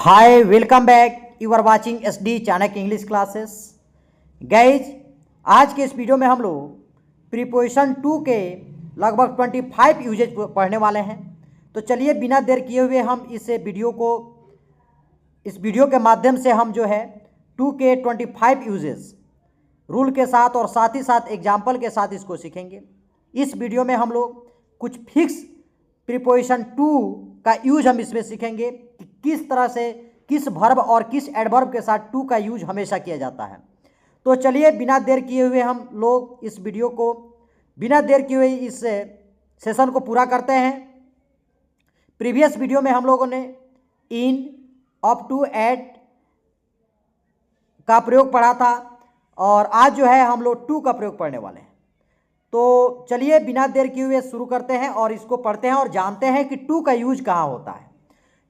Hi welcome back, you are watching SD Chanakya English classes. Guys, आज के इस video में हम लोग प्रीपोजिशन टू के लगभग 25 यूजेज पढ़ने वाले हैं। तो चलिए बिना देर किए हुए हम इस वीडियो के माध्यम से हम जो है टू के 25 यूजेस रूल के साथ और साथ ही साथ एग्जाम्पल के साथ इसको सीखेंगे। इस वीडियो में हम लोग कुछ फिक्स प्रीपोजिशन टू का यूज हम इसमें सीखेंगे कि किस तरह से किस वर्ब और किस एडवर्ब के साथ टू का यूज हमेशा किया जाता है। तो चलिए बिना देर किए हुए हम लोग इस वीडियो को बिना देर किए हुए इस सेशन को पूरा करते हैं। प्रीवियस वीडियो में हम लोगों ने इन, अप टू, एट का प्रयोग पढ़ा था और आज जो है हम लोग टू का प्रयोग पढ़ने वाले हैं। तो चलिए बिना देर किए हुए शुरू करते हैं और इसको पढ़ते हैं और जानते हैं कि टू का यूज कहाँ होता है।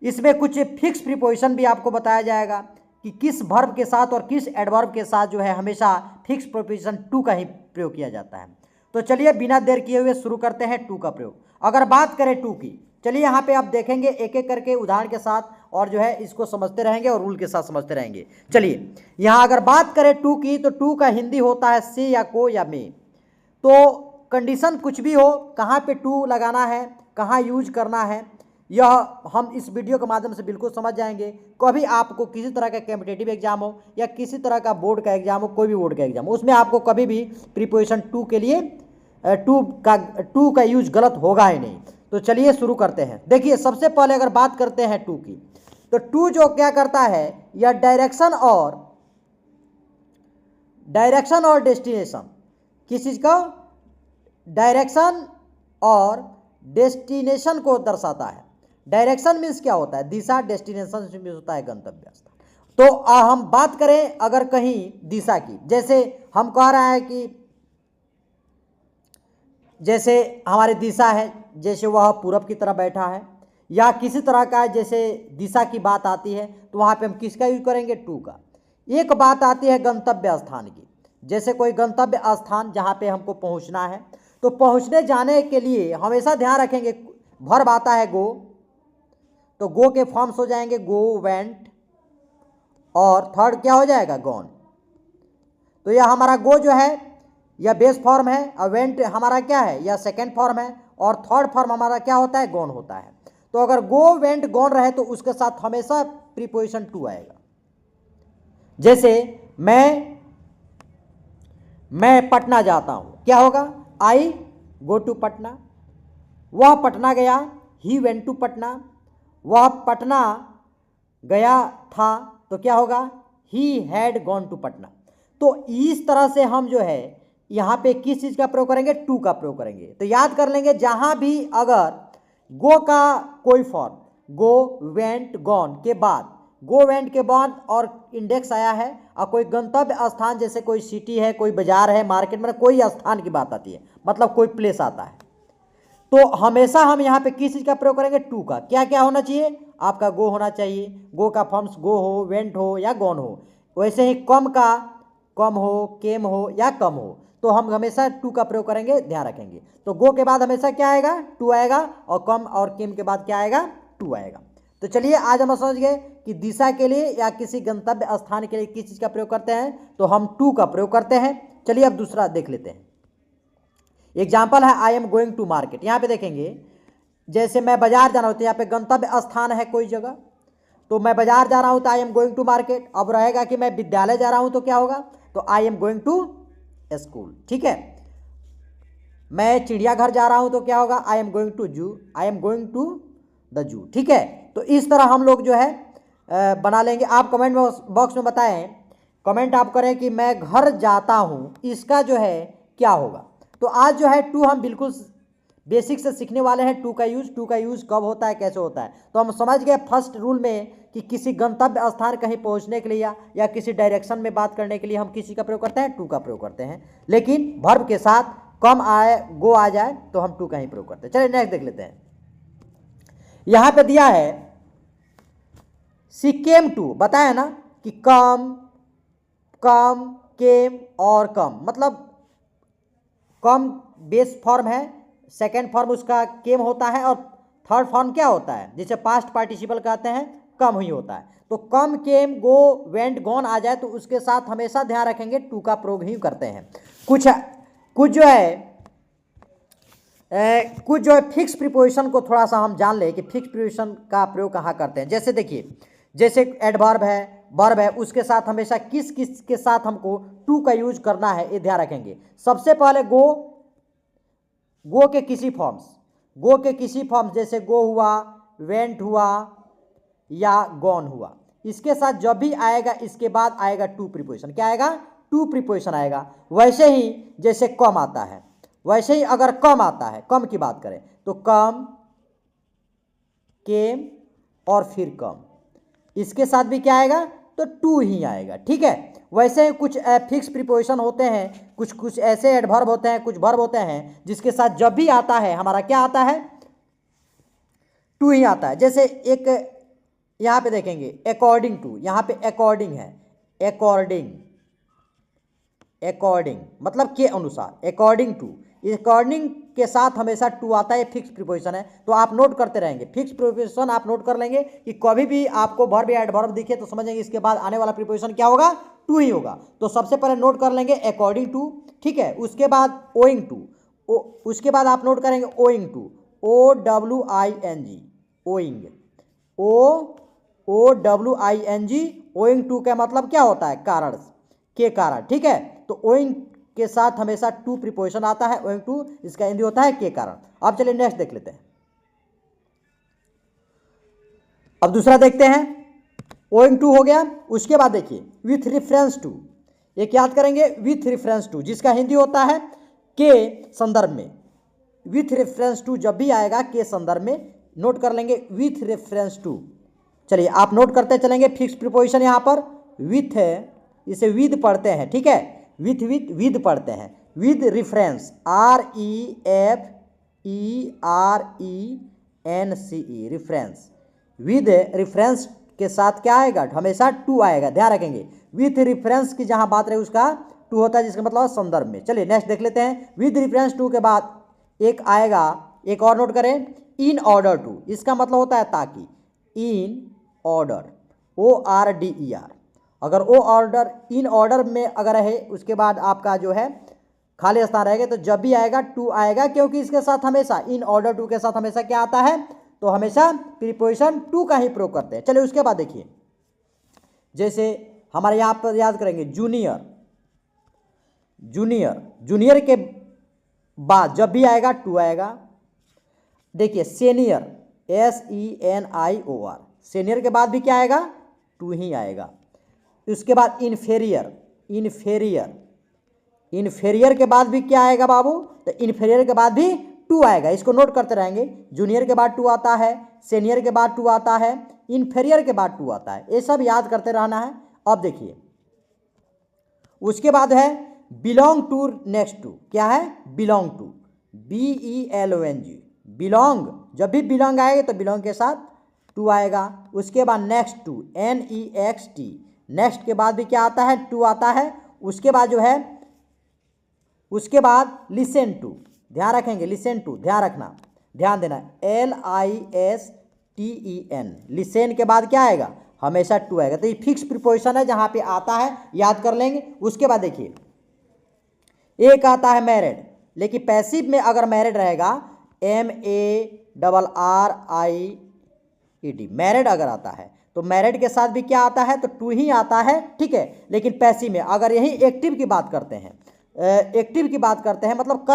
इसमें कुछ फिक्स प्रीपोजिशन भी आपको बताया जाएगा कि किस वर्ब के साथ और किस एडवर्ब के साथ जो है हमेशा फिक्स प्रीपोजिशन टू का ही प्रयोग किया जाता है। तो चलिए बिना देर किए हुए शुरू करते हैं टू का प्रयोग। अगर बात करें टू की, चलिए यहाँ पे आप देखेंगे एक एक करके उदाहरण के साथ और जो है इसको समझते रहेंगे और रूल के साथ समझते रहेंगे। चलिए यहाँ अगर बात करें टू की, तो टू का हिंदी होता है से या को या में। तो कंडीशन कुछ भी हो, कहाँ पे टू लगाना है, कहाँ यूज करना है, यह हम इस वीडियो के माध्यम से बिल्कुल समझ जाएंगे। कभी आपको किसी तरह का कॉम्पिटिटिव एग्जाम हो या किसी तरह का बोर्ड का एग्जाम हो, कोई भी बोर्ड का एग्जाम हो, उसमें आपको कभी भी प्रीपोजिशन टू के लिए टू का यूज गलत होगा ही नहीं। तो चलिए शुरू करते हैं। देखिए सबसे पहले अगर बात करते हैं टू की, तो टू जो क्या करता है, यह डायरेक्शन और डेस्टिनेशन, किस चीज़ का, डायरेक्शन और डेस्टिनेशन को दर्शाता है। डायरेक्शन मीन्स क्या होता है, दिशा, डेस्टिनेशन मीन्स होता है गंतव्य स्थान। तो हम बात करें अगर कहीं दिशा की, जैसे हम कह रहे हैं कि जैसे हमारी दिशा है, जैसे वह पूरब की तरफ बैठा है, या किसी तरह का जैसे दिशा की बात आती है तो वहाँ पे हम किसका यूज करेंगे, टू का। एक बात आती है गंतव्य स्थान की, जैसे कोई गंतव्य स्थान जहाँ पे हमको पहुँचना है, तो पहुँचने जाने के लिए हमेशा ध्यान रखेंगे वर्ब आता है गो, तो गो के फॉर्म्स हो जाएंगे गो, वेंट, और थर्ड क्या हो जाएगा, गॉन। तो यह हमारा गो जो है यह बेस फॉर्म है, और वेंट हमारा क्या है, यह सेकेंड फॉर्म है, और थर्ड फॉर्म हमारा क्या होता है, गॉन होता है। तो अगर गो, वेंट, गॉन रहे तो उसके साथ हमेशा प्रीपोजिशन टू आएगा। जैसे मैं पटना जाता हूँ, क्या होगा, आई गो टू पटना। वह पटना गया, ही वेंट टू पटना। वह पटना गया था, तो क्या होगा, he had gone to Patna. तो इस तरह से हम जो है यहाँ पे किस चीज़ का प्रयोग करेंगे, टू का प्रयोग करेंगे। तो याद कर लेंगे, जहाँ भी अगर गो का कोई फॉर्म, गो, वेंट, गॉन के बाद, गो, वेंट के बाद और इंडेक्स आया है, और कोई गंतव्य स्थान जैसे कोई सिटी है, कोई बाजार है, मार्केट में कोई स्थान की बात आती है, मतलब कोई प्लेस आता है, तो हमेशा हम यहाँ पे किस चीज़ का प्रयोग करेंगे, टू का। क्या क्या होना चाहिए, आपका गो होना चाहिए, गो का फॉर्म्स गो हो, वेंट हो या गॉन हो। वैसे ही कम का कम हो, केम हो या कम हो, तो हम हमेशा टू का प्रयोग करेंगे, ध्यान रखेंगे। तो गो के बाद हमेशा क्या आएगा, टू आएगा, और कम और केम के बाद क्या आएगा, टू आएगा। तो चलिए आज हम समझ गए कि दिशा के लिए या किसी गंतव्य स्थान के लिए किस चीज़ का प्रयोग करते हैं, तो हम टू का प्रयोग करते हैं। चलिए अब दूसरा देख लेते हैं। एग्जाम्पल है I am going to market. यहाँ पे देखेंगे जैसे मैं बाजार जा रहा हूँ, तो यहाँ पे गंतव्य स्थान है कोई जगह, तो मैं बाजार जा रहा हूँ तो I am going to market. अब रहेगा कि मैं विद्यालय जा रहा हूँ तो क्या होगा, तो I am going to school. ठीक है, मैं चिड़ियाघर जा रहा हूँ तो क्या होगा, आई am going to zoo, I am going to the zoo. ठीक है, तो इस तरह हम लोग जो है बना लेंगे। आप कमेंट बॉक्स में बताएं, कमेंट आप करें कि मैं घर जाता हूँ, इसका जो है क्या होगा। तो आज जो है टू हम बिल्कुल बेसिक से सीखने वाले हैं। टू का यूज कब होता है, कैसे होता है। तो हम समझ गए फर्स्ट रूल में कि किसी गंतव्य स्थान कहीं पहुंचने के लिए या किसी डायरेक्शन में बात करने के लिए हम किसी का प्रयोग करते हैं, टू का प्रयोग करते हैं। लेकिन वर्ब के साथ कम आए, गो आ जाए तो हम टू का ही प्रयोग करते हैं। चलिए नेक्स्ट देख लेते हैं। यहां पे दिया है सी केम टू, बताया ना कि कम, केम और कम, मतलब कम बेस फॉर्म है, सेकेंड फॉर्म उसका केम होता है, और थर्ड फॉर्म क्या होता है, जिसे पास्ट पार्टिसिपल कहते हैं, कम ही होता है। तो कम, केम, गो, वेंट, गॉन आ जाए तो उसके साथ हमेशा ध्यान रखेंगे टू का प्रयोग ही करते हैं। कुछ जो है फिक्स प्रीपोजिशन को थोड़ा सा हम जान लें कि फिक्स प्रीपोजिशन का प्रयोग कहाँ करते हैं। जैसे देखिए, जैसे एडवर्ब है, वर्ब है, उसके साथ हमेशा किस किस के साथ हमको टू का यूज करना है ये ध्यान रखेंगे। सबसे पहले गो के किसी फॉर्म्स जैसे गो हुआ, वेंट हुआ या गॉन हुआ, इसके साथ जब भी आएगा इसके बाद आएगा टू प्रीपोजिशन। क्या आएगा? टू प्रीपोजिशन आएगा। वैसे ही जैसे कम आता है, वैसे ही अगर कम आता है, कम की बात करें तो कम, केम और फिर कम, इसके साथ भी क्या आएगा? तो टू ही आएगा। ठीक है। वैसे ही कुछ फिक्स प्रीपोजिशन होते हैं, कुछ ऐसे एडवर्ब होते हैं, कुछ वर्ब होते हैं जिसके साथ जब भी आता है हमारा क्या आता है? टू ही आता है। जैसे एक यहाँ पे देखेंगे अकॉर्डिंग टू, यहाँ पे अकॉर्डिंग है, अकॉर्डिंग मतलब के अनुसार, अकॉर्डिंग टू, अकॉर्डिंग के साथ हमेशा टू आता है, फिक्स प्रीपोजिशन है। तो आप नोट करते रहेंगे, फिक्स प्रीपोजिशन आप नोट कर लेंगे कि कभी भी आपको वर्ब या एडवर्ब दिखे तो समझेंगे इसके बाद आने वाला प्रीपोजिशन क्या होगा? टू ही होगा। तो सबसे पहले नोट कर लेंगे अकॉर्डिंग टू, ठीक है। उसके बाद ओइंग टू, उसके बाद आप नोट करेंगे owing to, OWING, owing, OWING, owing to का मतलब क्या होता है? कारण, के कारण। ठीक है। तो ओइंग के साथ हमेशा टू प्रीपोजिशन आता है, ओइंग टू, इसका हिंदी होता है के कारण। अब चलिए नेक्स्ट देख लेते हैं। अब दूसरा देखते हैं, ओइंग टू हो गया। उसके बाद देखिए विथ रेफरेंस टू, एक याद करेंगे विथ रेफरेंस टू, जिसका हिंदी होता है के संदर्भ में। विथ रेफरेंस टू जब भी आएगा के संदर्भ में, नोट कर लेंगे विथ रेफरेंस टू। चलिए आप नोट करते चलेंगे फिक्स प्रीपोजिशन यहाँ पर विथ है, इसे विद पढ़ते हैं। ठीक है, विद पढ़ते हैं, with reference, REFERENCE, reference. With reference के साथ क्या आएगा? हमेशा टू आएगा, ध्यान रखेंगे। विथ रेफरेंस की जहां बात रहे उसका टू होता है, जिसका मतलब संदर्भ में। चलिए नेक्स्ट देख लेते हैं। विद रेफरेंस टू के बाद एक आएगा, एक और नोट करें, इन ऑर्डर टू, इसका मतलब होता है ताकि, इन ऑर्डर, ORDER। अगर ओ ऑर्डर, इन ऑर्डर में अगर है उसके बाद आपका जो है खाली स्थान रहेगा तो जब भी आएगा टू आएगा, क्योंकि इसके साथ हमेशा, इन ऑर्डर टू के साथ हमेशा क्या आता है? तो हमेशा प्रीपोजिशन टू का ही प्रयोग करते हैं। चलिए उसके बाद देखिए, जैसे हमारे यहाँ पर याद करेंगे जूनियर, जूनियर के बाद जब भी आएगा टू आएगा। देखिए सीनियर, SENIOR, सीनियर के बाद भी क्या आएगा? टू ही आएगा। उसके बाद इन्फेरियर के बाद भी क्या आएगा बाबू? तो इन्फेरियर के बाद भी टू आएगा। इसको नोट करते रहेंगे। जूनियर के बाद टू आता है, सीनियर के बाद टू आता है, इन्फेरियर के बाद टू आता है, ये सब याद करते रहना है। अब देखिए उसके बाद है बिलोंग टू, नेक्स्ट टू क्या है? बिलोंग टू, BELONG, बिलोंग, जब भी बिलोंग आएगा तो बिलोंग के साथ टू आएगा। उसके बाद नेक्स्ट टू, NEXT, नेक्स्ट के बाद भी क्या आता है? टू आता है। उसके बाद जो है, उसके बाद लिसन टू, ध्यान रखेंगे, लिसन टू, ध्यान रखना, ध्यान देना, LISTEN, लिसन के बाद क्या आएगा? हमेशा टू आएगा। तो ये फिक्स प्रीपोजिशन है, जहां पे आता है याद कर लेंगे। उसके बाद देखिए एक आता है मैरिड, लेकिन पैसिव में अगर मैरिड रहेगा, MARRIED, मैरिड अगर आता है तो मैरिड के साथ भी क्या आता है? तो टू ही आता है। ठीक है। लेकिन पैसिव में अगर यही एक्टिव की बात करते हैं, एक्टिव की बात करते हैं मतलब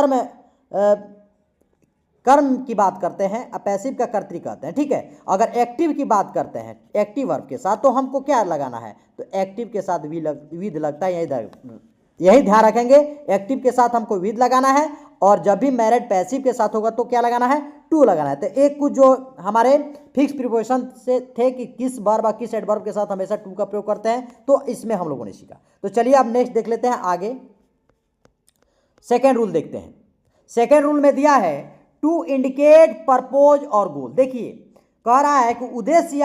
कर्म की बात करते हैं, पैसिव का कर्तृ कहते हैं। ठीक है। अगर एक्टिव की बात करते हैं, एक्टिव वर्ब के साथ, तो हमको क्या लगाना है? तो एक्टिव के साथ विद लगता है, यही ध्यान रखेंगे। एक्टिव के साथ हमको विद लगाना है, और जब भी मैरिड पैसिव के साथ होगा तो क्या लगाना है? टू लगाना है। तो एक कुछ जो हमारे फिक्स प्रीपोजिशन से थे कि किस वर्ब और किस एडवर्ब के साथ हमेशा टू का प्रयोग करते हैं, तो इसमें हम लोगों ने सीखा। तो चलिए अब नेक्स्ट देख लेते हैं आगे। सेकेंड रूल देखते हैं। सेकेंड रूल में दिया है टू इंडिकेट पर्पोज और गोल। देखिए कह रहा है कि उद्देश्य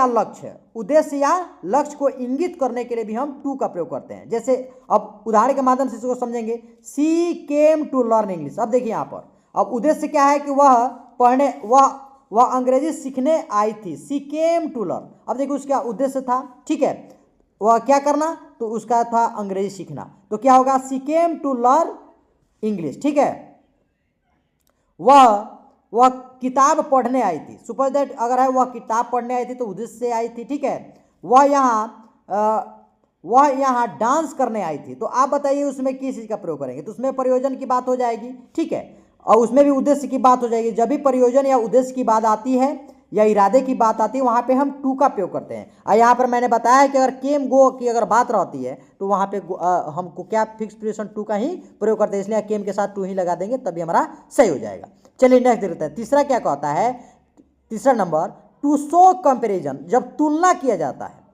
या लक्ष्य को इंगित करने के लिए भी हम टू का प्रयोग करते हैं। जैसे अब उदाहरण के माध्यम से इसको समझेंगे, सी केम टू लर्न इंग्लिश। अब देखिए यहाँ पर अब उद्देश्य क्या है कि वह वह अंग्रेजी सीखने आई थी, सी केम टू लर्न। अब देखो उसका उद्देश्य था, ठीक है, वह क्या करना, तो उसका था अंग्रेजी सीखना, तो क्या होगा, सी केम टू लर्न इंग्लिश, ठीक है। वह किताब पढ़ने आई थी, सुपर दैट अगर है वह किताब पढ़ने आई थी तो उद्देश्य से आई थी, ठीक है। वह यहाँ डांस करने आई थी, तो आप बताइए उसमें किस चीज़ का प्रयोग करेंगे, तो उसमें प्रयोजन की बात हो जाएगी, ठीक है, और उसमें भी उद्देश्य की बात हो जाएगी। जब भी प्रयोजन या उद्देश्य की बात आती है या इरादे की बात आती है वहाँ पे हम टू का प्रयोग करते हैं। और यहाँ पर मैंने बताया कि अगर केम गो की अगर बात रहती है तो वहाँ पे हमको क्या फिक्स प्रिपोजिशन टू का ही प्रयोग करते हैं, इसलिए केम के साथ टू ही लगा देंगे तभी हमारा सही हो जाएगा। चलिए नेक्स्ट देखते हैं, तीसरा क्या कहता है, तीसरा नंबर, टू शो कंपेरिजन, जब तुलना किया जाता है,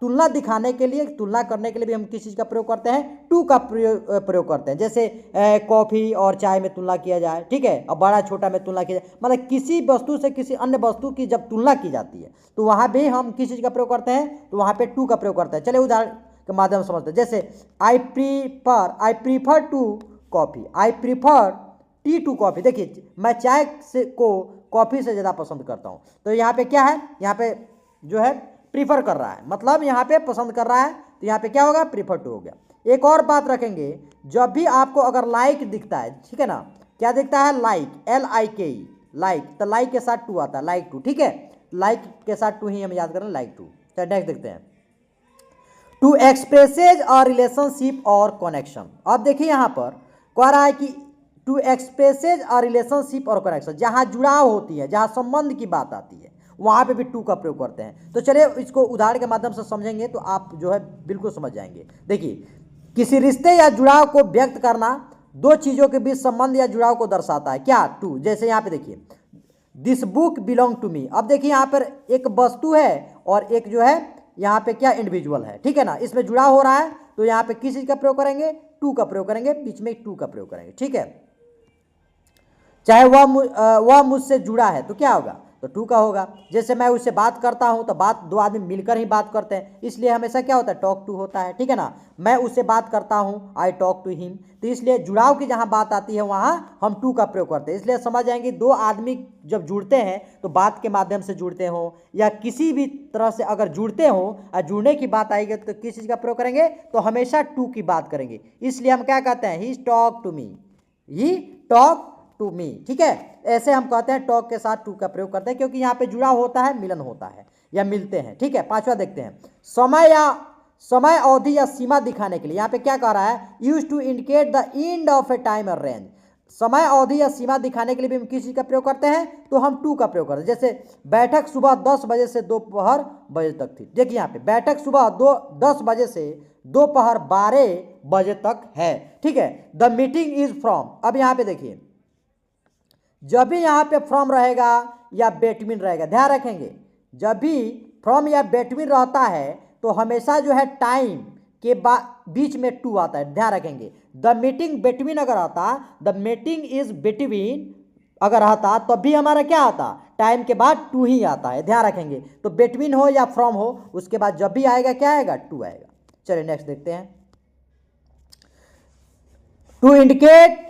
तुलना दिखाने के लिए, तुलना करने के लिए भी हम किस चीज़ का प्रयोग करते हैं, टू का प्रयोग करते हैं। जैसे कॉफ़ी और चाय में तुलना किया जाए, ठीक है, और बड़ा छोटा में तुलना किया जाए, मतलब किसी वस्तु से किसी अन्य वस्तु की जब तुलना की जाती है तो वहाँ भी हम किस चीज़ का प्रयोग करते हैं, तो वहाँ पे टू का प्रयोग करते हैं। चलिए उदाहरण के माध्यम से समझते हैं, जैसे I prefer to coffee, I prefer tea to coffee. देखिए मैं चाय से को कॉफ़ी से ज़्यादा पसंद करता हूँ, तो यहाँ पे क्या है, यहाँ पे जो है प्रीफर कर रहा है, मतलब यहाँ पे पसंद कर रहा है, तो यहाँ पे क्या होगा, प्रीफर टू हो गया। एक और बात रखेंगे, जब भी आपको अगर लाइक दिखता है, ठीक है ना, क्या दिखता है, लाइक, LIKE, लाइक, तो लाइक के साथ टू आता है, लाइक टू, ठीक है, लाइक के साथ टू ही हम याद करें, लाइक टू। चलिए नेक्स्ट देखते हैं, टू एक्सप्रेसेज अ रिलेशनशिप और कनेक्शन। अब देखिए यहाँ पर कह रहा है कि टू एक्सप्रेसेज अ रिलेशनशिप और कनेक्शन, जहाँ जुड़ाव होती है, जहाँ संबंध की बात आती है वहाँ पे भी टू का प्रयोग करते हैं। तो चलिए इसको उदाहरण के माध्यम से समझेंगे तो आप जो है बिल्कुल समझ जाएंगे। देखिए किसी रिश्ते या जुड़ाव को व्यक्त करना दो चीज़ों के बीच संबंध या जुड़ाव को दर्शाता है, क्या, टू। जैसे यहाँ पे देखिए, this book belong to me. अब देखिए यहाँ पर एक वस्तु है और एक जो है यहाँ पे क्या, इंडिविजुअल है, ठीक है ना, इसमें जुड़ाव हो रहा है, तो यहाँ पे किस चीज़ का प्रयोग करेंगे, टू का प्रयोग करेंगे, बीच में टू का प्रयोग करेंगे, ठीक है। चाहे वह मुझसे जुड़ा है तो क्या होगा, तो टू का होगा। जैसे मैं उससे बात करता हूं तो बात दो आदमी मिलकर ही बात करते हैं, इसलिए हमेशा क्या होता है, टॉक टू होता है, ठीक है ना। मैं उससे बात करता हूं, आई टॉक टू हिम, तो इसलिए जुड़ाव की जहां बात आती है वहां हम टू का प्रयोग करते हैं। इसलिए समझ जाएंगे दो आदमी जब जुड़ते हैं तो बात के माध्यम से जुड़ते हो या किसी भी तरह से अगर जुड़ते हो और जुड़ने की बात आएगी तो किस चीज़ का प्रयोग करेंगे, तो हमेशा टू की बात करेंगे। इसलिए हम क्या कहते हैं, he talk to me, he talk to me, ठीक है। ऐसे हम कहते हैं टॉक के साथ टू का प्रयोग करते हैं क्योंकि यहाँ पे जुड़ा होता है, मिलन होता है या मिलते हैं, ठीक है। पांचवा देखते हैं, समय अवधि या सीमा दिखाने के लिए, यहाँ पे क्या कह रहा है, use to indicate the end of a time or range. समय अवधि या सीमा दिखाने के लिए भी हम किस चीज़ का प्रयोग करते हैं, तो हम टू का प्रयोग करते हैं। जैसे बैठक सुबह 10 बजे से दोपहर बजे तक थी। देखिए यहाँ पे बैठक सुबह 10 बजे से दोपहर 12 बजे तक है, ठीक है। द मीटिंग इज फ्रॉम, अब यहाँ पे देखिए जब भी यहाँ पे फ्रॉम रहेगा या बेटवीन रहेगा, ध्यान रखेंगे, जब भी फ्रॉम या बेटवीन रहता है तो हमेशा जो है टाइम के बीच में टू आता है, ध्यान रखेंगे। द मीटिंग बिटवीन अगर आता, द मीटिंग इज बिटवीन अगर आता तब भी हमारा क्या आता, टाइम के बाद टू ही आता है, ध्यान रखेंगे। तो बिटवीन हो या फ्रॉम हो उसके बाद जब भी आएगा क्या आएगा, टू आएगा। चलिए नेक्स्ट देखते हैं, टू इंडिकेट,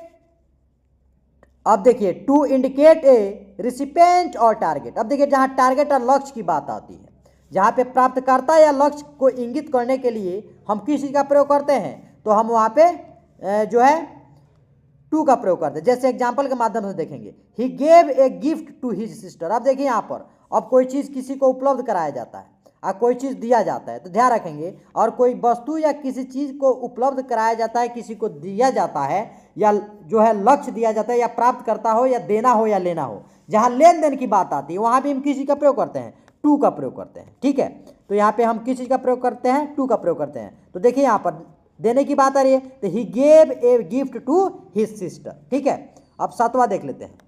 अब देखिए टू इंडिकेट ए रिसिपेंट और टारगेट। अब देखिए जहां टारगेट और लक्ष्य की बात आती है, जहां पे प्राप्तकर्ता या लक्ष्य को इंगित करने के लिए हम किस चीज़ का प्रयोग करते हैं, तो हम वहां पे जो है टू का प्रयोग करते हैं। जैसे एग्जाम्पल के माध्यम से देखेंगे, he gave a gift to his sister. अब देखिए यहाँ पर अब कोई चीज़ किसी को उपलब्ध कराया जाता है और कोई चीज़ दिया जाता है, तो ध्यान रखेंगे, और कोई वस्तु या किसी चीज़ को उपलब्ध कराया जाता है, किसी को दिया जाता है या जो है लक्ष्य दिया जाता है, या प्राप्त करता हो या देना हो या लेना हो, जहाँ लेन देन की बात आती है वहाँ भी हम किसी का प्रयोग करते हैं, टू का प्रयोग करते हैं, ठीक है। तो यहाँ पे हम किस चीज़ का प्रयोग करते हैं, टू का प्रयोग करते हैं। तो देखिए यहाँ पर देने की बात आ रही है, तो he gave a gift to his sister, ठीक है। अब सातवां देख लेते हैं,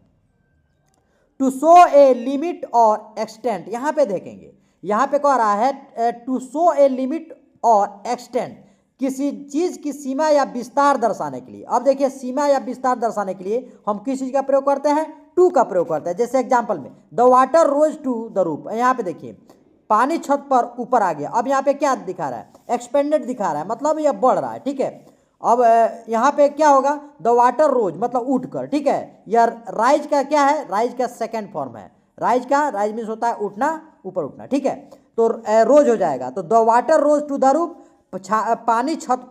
to show a limit or extent. यहाँ पे देखेंगे, यहाँ पे कह रहा है to show a limit or extent, किसी चीज़ की सीमा या विस्तार दर्शाने के लिए। अब देखिए सीमा या विस्तार दर्शाने के लिए हम किस चीज़ का प्रयोग करते हैं, टू का प्रयोग करते हैं। जैसे एग्जाम्पल में, the water rose to the roof, यहाँ पे देखिए पानी छत पर ऊपर आ गया। अब यहाँ पे क्या दिखा रहा है, एक्सपेंडेड दिखा रहा है, मतलब यह बढ़ रहा है, ठीक है। अब यहाँ पे क्या होगा, द वाटर रोज मतलब उठकर, ठीक है। यह राइज का क्या है, राइज का सेकेंड फॉर्म है, राइज का राइज मीन्स होता है उठना, ऊपर उठना, ठीक है। तो रोज हो जाएगा, तो the water rose to the roof, पानी छत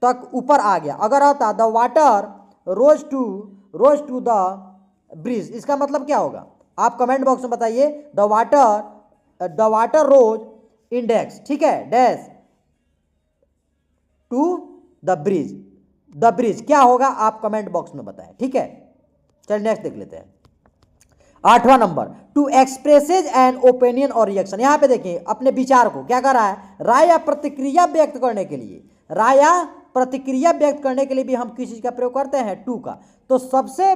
तक ऊपर आ गया। अगर आता the water rose to the bridge, इसका मतलब क्या होगा आप कमेंट बॉक्स में बताइए। द वाटर रोज इंडेक्स, ठीक है, डैश टू द ब्रिज क्या होगा आप कमेंट बॉक्स में बताएं, ठीक है। चलिए नेक्स्ट देख लेते हैं। 8वां number, to expresses an opinion और रिएक्शन। यहां पे देखिए अपने विचार को क्या कर रहा है, राय या प्रतिक्रिया व्यक्त करने के लिए, राय या प्रतिक्रिया व्यक्त करने के लिए भी हम किस चीज का प्रयोग करते हैं, टू का। तो सबसे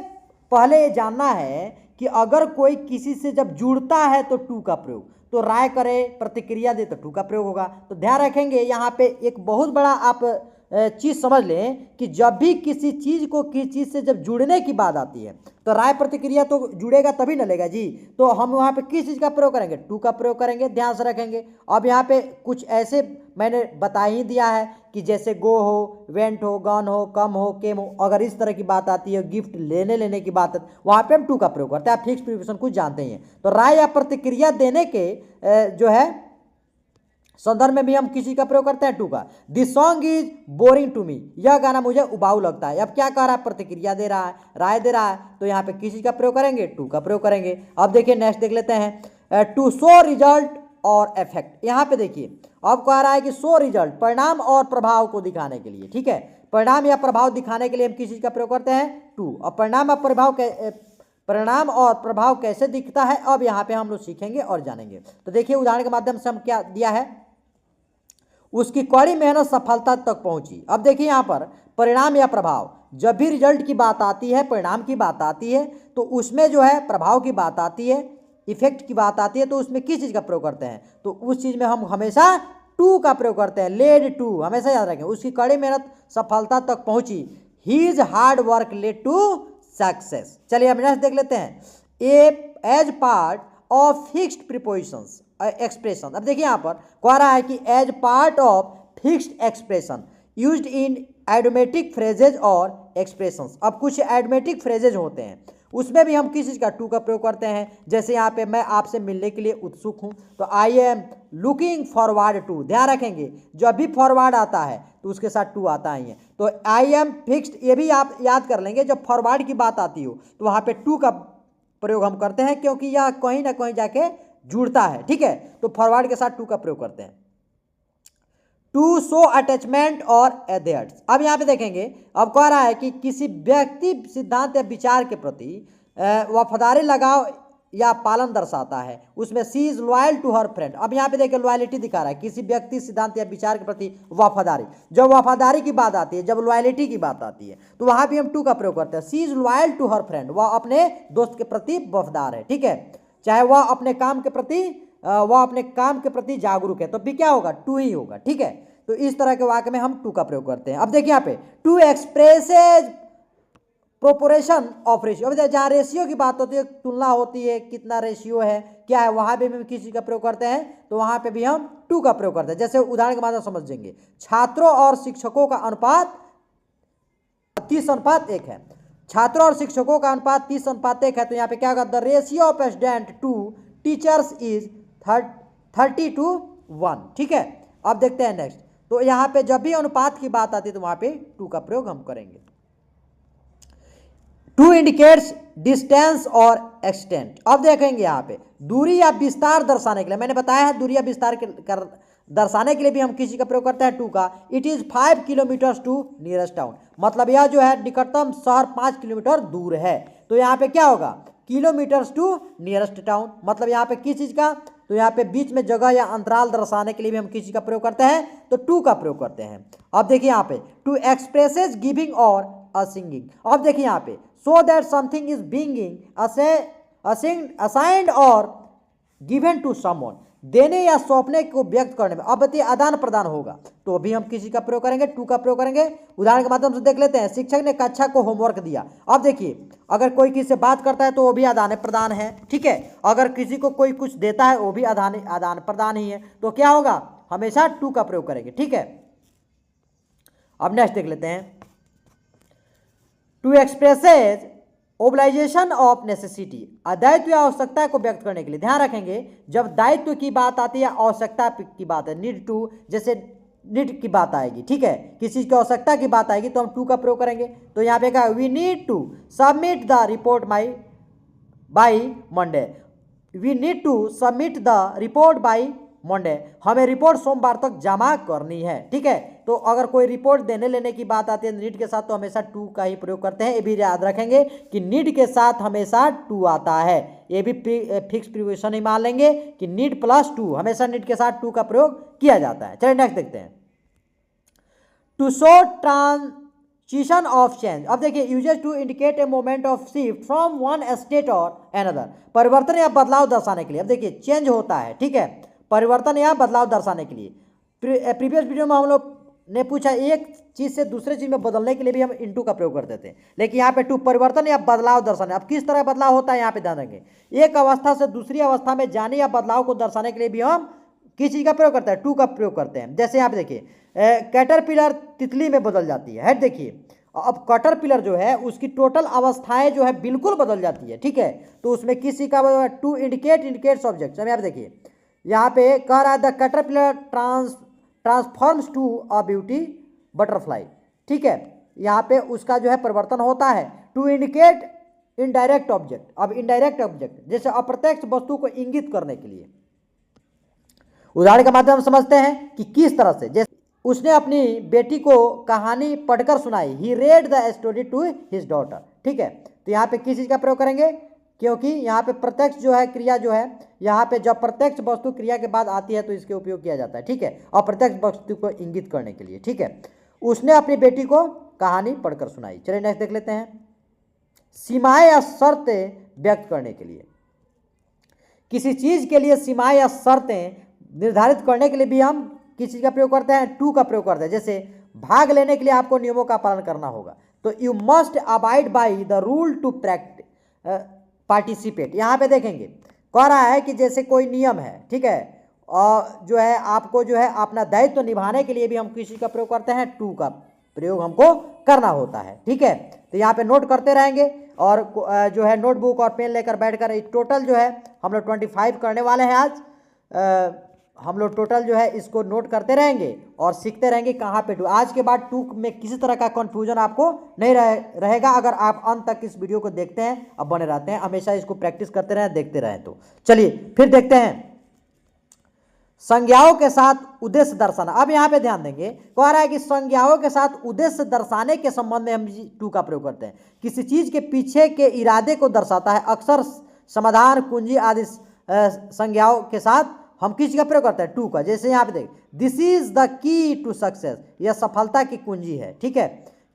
पहले ये जानना है कि अगर कोई किसी से जब जुड़ता है तो टू का प्रयोग, तो राय करे प्रतिक्रिया दे तो टू का प्रयोग होगा। तो ध्यान रखेंगे यहाँ पे एक बहुत बड़ा आप चीज़ समझ लें कि जब भी किसी चीज़ को किसी चीज़ से जब जुड़ने की बात आती है तो राय प्रतिक्रिया तो जुड़ेगा तभी न लेगा जी। तो हम वहाँ पे किस चीज़ का प्रयोग करेंगे, टू का प्रयोग करेंगे, ध्यान से रखेंगे। अब यहाँ पे कुछ ऐसे मैंने बता ही दिया है कि जैसे गो हो, वेंट हो, गन हो, कम हो, केम हो, अगर इस तरह की बात आती है, गिफ्ट लेने की बात है, वहाँ पे हम टू का प्रयोग करते हैं। आप फिक्स प्रीपोजिशन कुछ जानते ही हैं। तो राय या प्रतिक्रिया देने के जो है संदर्भ में भी हम किसी का प्रयोग करते हैं, टू का। This song is boring to me, यह गाना मुझे उबाऊ लगता है। अब क्या कह रहा है, प्रतिक्रिया दे रहा है, राय दे रहा है, तो यहाँ पे किसी का प्रयोग करेंगे, टू का प्रयोग करेंगे। अब देखिए नेक्स्ट देख लेते हैं, टू शो रिजल्ट और इफेक्ट। यहाँ पे देखिए अब कह रहा है कि शो रिजल्ट, परिणाम और प्रभाव को दिखाने के लिए, ठीक है, परिणाम या प्रभाव दिखाने के लिए हम किस चीज का प्रयोग करते हैं, टू। और परिणाम और प्रभाव कैसे दिखता है अब यहाँ पे हम लोग सीखेंगे और जानेंगे। तो देखिए उदाहरण के माध्यम से हम क्या दिया है, उसकी कड़ी मेहनत सफलता तक पहुंची। अब देखिए यहाँ पर परिणाम या प्रभाव, जब भी रिजल्ट की बात आती है, परिणाम की बात आती है, तो उसमें जो है प्रभाव की बात आती है, इफेक्ट की बात आती है, तो उसमें किस चीज़ का प्रयोग करते हैं, तो उस चीज़ में हम हमेशा टू का प्रयोग करते हैं, लेड टू, हमेशा याद रखें। उसकी कड़ी मेहनत सफलता तक पहुंची, his hard work led to success. चलिए अब नेक्स्ट देख लेते हैं, as part of fixed prepositions expression. अब देखिए यहाँ पर कह रहा है कि as part of fixed expression used in idiomatic phrases और एक्सप्रेशंस। अब कुछ एडोमेटिक फ्रेजेज होते हैं, उसमें भी हम किस चीज़ का, टू का प्रयोग करते हैं। जैसे यहाँ पे मैं आपसे मिलने के लिए उत्सुक हूँ, तो I am looking forward to. ध्यान रखेंगे जब भी फॉरवर्ड आता है तो उसके साथ टू आता ही है। तो आई एम फिक्स्ड, ये भी आप याद कर लेंगे, जब फॉरवर्ड की बात आती हो तो वहाँ पे टू का प्रयोग हम करते हैं, क्योंकि यह कहीं ना कहीं जाके जुड़ता है, ठीक है। तो फॉरवर्ड के साथ टू का प्रयोग करते हैं। टू शो अटैचमेंट और एडेयर्स। अब यहाँ पे देखेंगे, अब कह रहा है कि किसी व्यक्ति, सिद्धांत या विचार के प्रति वफादारी, लगाव या पालन दर्शाता है। उसमें she is loyal to her friend. अब यहाँ पे देखिए लॉयलिटी दिखा रहा है, किसी व्यक्ति, सिद्धांत या विचार के प्रति वफादारी। जब वफादारी की बात आती है, जब लॉयलिटी की बात आती है, तो वहाँ भी हम टू का प्रयोग करते हैं। She is loyal to her friend, वह अपने दोस्त के प्रति वफादार है, ठीक है, चाहे वह अपने काम के प्रति जागरूक है, तो भी क्या होगा, टू ही होगा, ठीक है। तो इस तरह के वाक्य में हम टू का प्रयोग करते हैं। अब देखिए यहाँ पे to expresses proportion of ratio. अब जहाँ रेशियो की बात होती है, तुलना होती है, कितना रेशियो है, क्या है, वहां पे भी किस चीज का प्रयोग करते हैं, तो वहां पे भी हम टू का प्रयोग करते हैं। जैसे उदाहरण के माध्यम समझ जाएंगे, छात्रों और शिक्षकों का अनुपात 30:1 है। छात्रों और शिक्षकों का अनुपात 30:1 है, तो यहाँ पे क्या होगा, the ratio of student to teachers is 30:1, ठीक है। अब देखते हैं नेक्स्ट, तो यहाँ पे जब भी अनुपात की बात आती है तो वहां पे टू का प्रयोग हम करेंगे। टू इंडिकेट्स डिस्टेंस और एक्सटेंट। अब देखेंगे यहाँ पे दूरी या विस्तार दर्शाने के लिए, मैंने बताया है दूरी या विस्तार दर्शाने के लिए भी हम किसी का प्रयोग करते हैं, टू का। It is 5 kilometre to nearest town, मतलब यह जो है निकटतम शहर 5 किलोमीटर दूर है। तो यहाँ पे क्या होगा, किलोमीटर्स टू नियरेस्ट टाउन, मतलब यहाँ पे किस चीज का, तो यहाँ पे बीच में जगह या अंतराल दर्शाने के लिए भी हम किसी का प्रयोग करते हैं, तो टू का प्रयोग करते हैं। अब देखिए यहाँ पे टू एक्सप्रेसेस गिविंग और असिंगिंग। अब देखिए यहाँ पे so that something is being assigned और गिवन टू समवन, देने या सौंपने को व्यक्त करने में। अब बताइए आदान प्रदान होगा तो भी हम किसी का प्रयोग करेंगे, टू का प्रयोग करेंगे। उदाहरण के माध्यम से देख लेते हैं, शिक्षक ने कक्षा को होमवर्क दिया। अब देखिए अगर कोई किसी से बात करता है तो वो भी आदान प्रदान है, ठीक है। अगर किसी को कोई कुछ देता है वो भी आदान प्रदान ही है, तो क्या होगा, हमेशा टू का प्रयोग करेंगे, ठीक है। अब नेक्स्ट देख लेते हैं, टू एक्सप्रेसेज ओबलाइजेशन ऑफ नेसेसिटी, दायित्व या आवश्यकता को व्यक्त करने के लिए। ध्यान रखेंगे जब दायित्व की बात आती है, आवश्यकता की बात है, नीड टू, जैसे नीड की बात आएगी, ठीक है, किसी चीज की आवश्यकता की बात आएगी तो हम टू का प्रयोग करेंगे। तो यहाँ पे कहा we need to submit the report by Monday, we need to submit the report by Monday, हमें रिपोर्ट सोमवार तक जमा करनी है, ठीक है। तो अगर कोई रिपोर्ट देने लेने की बात आती है नीड के साथ तो हमेशा टू का ही प्रयोग करते हैं। ये भी याद रखेंगे कि नीड के साथ हमेशा टू आता है, ये भी फिक्स प्रीपोजिशन ही मान लेंगे कि नीड प्लस टू, हमेशा नीड के साथ टू का प्रयोग किया जाता है। चलिए नेक्स्ट देखते हैं। To show transition of change, अब देखिए uses to indicate a moment of shift from one state or another, परिवर्तन या बदलाव दर्शाने के लिए। अब देखिए चेंज होता है, ठीक है, परिवर्तन या बदलाव दर्शाने के लिए। प्रीवियस वीडियो में हम लोग ने पूछा एक चीज से दूसरे चीज में बदलने के लिए भी हम इनटू का प्रयोग करते थे, लेकिन यहाँ पे टू परिवर्तन या बदलाव दर्शाने। अब किस तरह बदलाव होता है यहाँ पे ध्यान रखेंगे, एक अवस्था से दूसरी अवस्था में जाने या बदलाव को दर्शाने के लिए भी हम किस चीज का प्रयोग करते हैं, टू का प्रयोग करते हैं। जैसे यहाँ पे देखिए कैटरपिलर तितली में बदल जाती है, देखिए अब कैटरपिलर जो है उसकी टोटल अवस्थाएं जो है बिल्कुल बदल जाती है, ठीक है। तो उसमें किसी का टू इंडिकेट ऑब्जेक्ट। अब यहाँ पे देखिए यहाँ पे कह रहा है the caterpillar transforms to a beauty butterfly, ठीक है, यहाँ पे उसका जो है परिवर्तन होता है। टू इंडिकेट इनडायरेक्ट ऑब्जेक्ट, अब इनडायरेक्ट ऑब्जेक्ट जैसे अप्रत्यक्ष वस्तु को इंगित करने के लिए उदाहरण के माध्यम से समझते हैं कि किस तरह से, जैसे उसने अपनी बेटी को कहानी पढ़कर सुनाई, he read the story to his daughter, ठीक है। तो यहाँ पे किस चीज़ का प्रयोग करेंगे, क्योंकि यहाँ पे प्रत्यक्ष जो है क्रिया जो है, यहाँ पे जब प्रत्यक्ष वस्तु क्रिया के बाद आती है तो इसके उपयोग किया जाता है, ठीक है, अप्रत्यक्ष वस्तु को इंगित करने के लिए, ठीक है। उसने अपनी बेटी को कहानी पढ़कर सुनाई। चलिए नेक्स्ट देख लेते हैं। सीमाएं या शर्तें व्यक्त करने के लिए, किसी चीज के लिए सीमाएं या शर्तें निर्धारित करने के लिए भी हम किस चीज का प्रयोग करते हैं, टू का प्रयोग करते हैं। जैसे भाग लेने के लिए आपको नियमों का पालन करना होगा, तो you must abide by the rule to participate. यहाँ पे देखेंगे कह रहा है कि जैसे कोई नियम है, ठीक है, और जो है आपको जो है अपना दायित्व निभाने के लिए भी हम किसी का प्रयोग करते हैं, टू का प्रयोग हमको करना होता है, ठीक है। तो यहाँ पे नोट करते रहेंगे और जो है नोटबुक और पेन लेकर बैठकर टोटल जो है हम लोग 25 करने वाले हैं आज। हम लोग टोटल जो है इसको नोट करते रहेंगे और सीखते रहेंगे कहाँ पे टू। आज के बाद टू में किसी तरह का कन्फ्यूजन आपको नहीं रहेगा अगर आप अंत तक इस वीडियो को देखते हैं, अब बने रहते हैं, हमेशा इसको प्रैक्टिस करते रहें, देखते रहें। तो चलिए फिर देखते हैं संज्ञाओं के साथ उद्देश्य दर्शाना। अब यहाँ पे ध्यान देंगे, कह रहा है कि संज्ञाओं के साथ उद्देश्य दर्शाने के संबंध में हम टू का प्रयोग करते हैं। किसी चीज के पीछे के इरादे को दर्शाता है, अक्सर समाधान कुंजी आदि संज्ञाओं के साथ हम किस का प्रयोग करते हैं, टू का। जैसे यहाँ पे देख this is the key to success, यह सफलता की कुंजी है, ठीक है।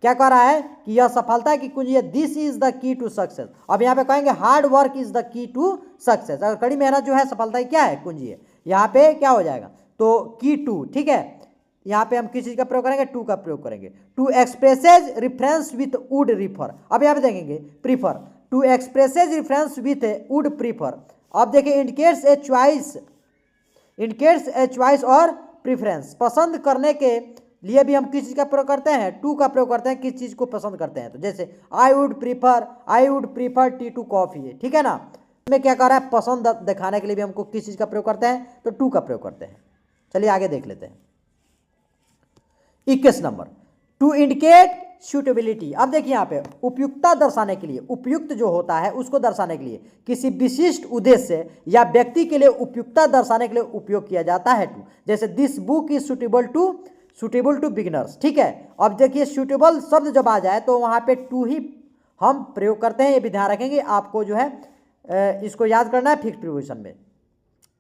क्या कह रहा है कि यह सफलता की कुंजी है, this is the key to success. अब यहाँ पे कहेंगे hard work is the key to success, अगर कड़ी मेहनत जो है सफलता की क्या है, कुंजी है। यहाँ पे क्या हो जाएगा, तो की टू, ठीक है। यहाँ पे हम किस चीज का प्रयोग करेंगे, टू का प्रयोग करेंगे। To expresses reference with would refer, अब यहाँ पे देखेंगे prefer, to expresses reference with would prefer. अब देखिए indicates a choice or preference, पसंद करने के लिए भी हम किस चीज़ का प्रयोग करते हैं, टू का प्रयोग करते हैं, किस चीज़ को पसंद करते हैं। तो जैसे I would prefer tea to coffee, ठीक है ना। में क्या कर रहा है, पसंद दिखाने के लिए भी हमको किस चीज़ का प्रयोग करते हैं, तो टू का प्रयोग करते हैं। चलिए आगे देख लेते हैं। 21 नंबर, टू इंडिकेट सूटेबिलिटी। अब देखिए यहाँ पे उपयुक्तता दर्शाने के लिए, उपयुक्त जो होता है उसको दर्शाने के लिए किसी विशिष्ट उद्देश्य या व्यक्ति के लिए उपयुक्तता दर्शाने के लिए उपयोग किया जाता है टू। जैसे this book is suitable to beginners, ठीक है। अब देखिए सूटेबल शब्द जब आ जाए तो वहाँ पे टू ही हम प्रयोग करते हैं, ये भी ध्यान रखेंगे। आपको जो है इसको याद करना है फिक्स प्रीपोजिशन में,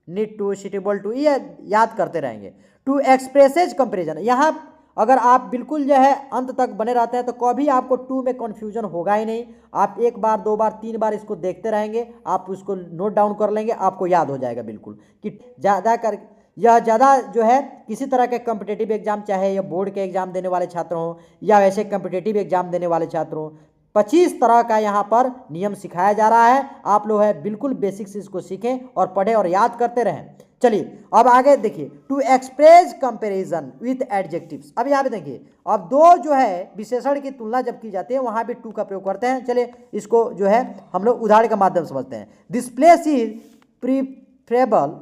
नीड टू, सुटेबल टू, ये याद करते रहेंगे। टू एक्सप्रेसेज कंपेरिजन, यहाँ अगर आप बिल्कुल जो है अंत तक बने रहते हैं तो कभी आपको टू में कन्फ्यूजन होगा ही नहीं। आप एक बार, दो बार, तीन बार इसको देखते रहेंगे, आप उसको नोट डाउन कर लेंगे, आपको याद हो जाएगा बिल्कुल कि ज़्यादा जो है किसी तरह के कम्पिटेटिव एग्जाम, चाहे या बोर्ड के एग्जाम देने वाले छात्र हों या वैसे कम्पिटेटिव एग्जाम देने वाले छात्र हों, 25 तरह का यहाँ पर नियम सिखाया जा रहा है। आप लोग है बिल्कुल बेसिक्स इसको सीखें और पढ़ें और याद करते रहें। चलिए अब आगे देखिए, to express comparison with adjectives. अब यहाँ पे देखिए, अब दो जो है विशेषण की तुलना जब की जाती है वहां भी टू का प्रयोग करते हैं। चलिए इसको जो है हम लोग उदाहरण के माध्यम से समझते हैं। This place is preferable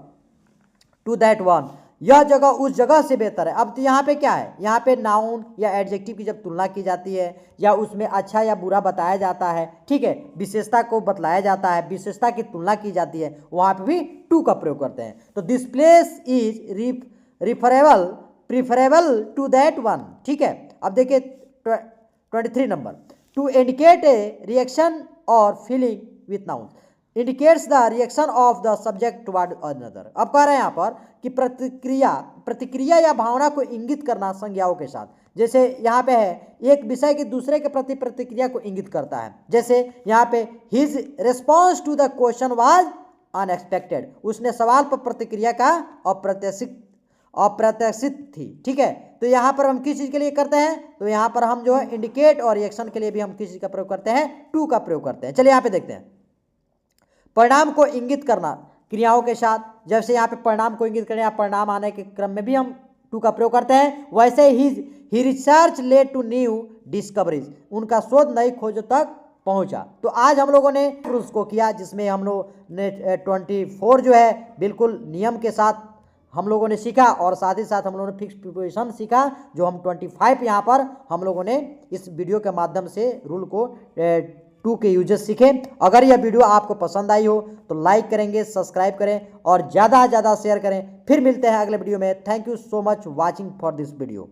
to that one, यह जगह उस जगह से बेहतर है। अब तो यहाँ पे क्या है, यहाँ पे नाउन या एडजेक्टिव की जब तुलना की जाती है या उसमें अच्छा या बुरा बताया जाता है, ठीक है, विशेषता को बतलाया जाता है, विशेषता की तुलना की जाती है, वहाँ पे भी टू का प्रयोग करते हैं। तो this place is preferable to that one, ठीक है। अब देखिए 23 number, to indicate a reaction और feeling with noun indicates the reaction of the subject toward another. अब कह रहे हैं यहाँ पर कि प्रतिक्रिया या भावना को इंगित करना संज्ञाओं के साथ। जैसे यहाँ पे है, एक विषय की दूसरे के प्रति प्रतिक्रिया को इंगित करता है। जैसे यहाँ पे his response to the question was unexpected, उसने सवाल पर प्रतिक्रिया का अप्रत्याशित थी, ठीक है। तो यहाँ पर हम किस चीज़ के लिए करते हैं, तो यहाँ पर हम जो है इंडिकेट और रिएक्शन के लिए भी हम किस चीज़ का प्रयोग करते हैं, टू का प्रयोग करते हैं। चलिए यहाँ पे देखते हैं, परिणाम को इंगित करना क्रियाओं के साथ। जैसे यहाँ पे परिणाम को इंगित करने या परिणाम आने के क्रम में भी हम टू का प्रयोग करते हैं। वैसे ही research led to new discoveries, उनका शोध नई खोजों तक पहुंचा। तो आज हम लोगों ने उसको किया जिसमें हम लोग ने 24 जो है बिल्कुल नियम के साथ हम लोगों ने सीखा, और साथ ही साथ हम लोगों ने फिक्स प्रीपोजिशन सीखा, जो हम 25 यहाँ पर हम लोगों ने इस वीडियो के माध्यम से रूल को टू के यूजेस सीखे। अगर यह वीडियो आपको पसंद आई हो तो लाइक करेंगे, सब्सक्राइब करें और ज़्यादा से ज़्यादा शेयर करें। फिर मिलते हैं अगले वीडियो में। Thank you so much watching for this video.